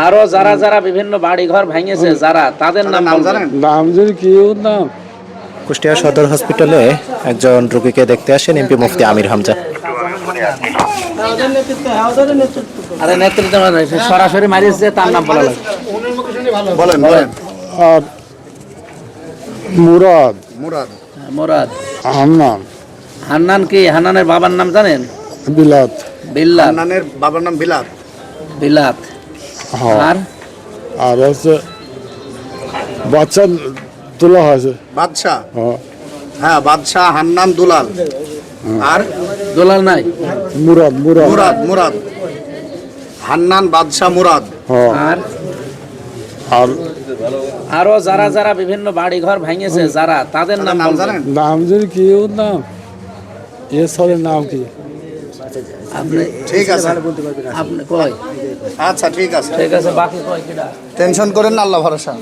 আরো যারা যারা বিভিন্ন বাড়ি ঘর ভেঙেছে যারা তাদের নাম জানেন? নাম যদি কি ওর নাম? কুষ্টিয়া সদর হসপিটালে একজন রোগীকে দেখতে আসেন এমপি মুফতি আমির হামজা। আরে নেতৃত্ব সরাসরি মারিয়েছে তার নাম বলা লাগে। বলেন বলেন। আর মুরাদ, মুরাদ। হান্নান, হান্নান কি? হান্নানের বাবার নাম জানেন? বিলাত। বিল্লাত। হান্নানের বাবার নাম বিলাত। বিলাত। হ্যাঁ। আর আর হচ্ছে বাচ্চা তোলা হয়েছে। বাদশা, হ্যাঁ। হ্যাঁ বাদশা, হান্নান, দুলাল আর দোলাল নাই? মুরাদ, মুরাদ। মুরাদ। মুরাদ, হান্নান, বাদশা, মুরাদ। হ্যাঁ। আর আর আরো যারা যারা বিভিন্ন বাড়ি ঘর ভেঙেছে যারা তাদের নাম নাম বলবেন। জানেন? নাম যদি কি ওর নাম? এ সরের নাম কি? আপনি ঠিক আছে, আপনি কয়? আচ্ছা ঠিক আছে, ঠিক আছে, বাকি কয় কিটা? টেনশন করেন না, আল্লাহ ভরসা।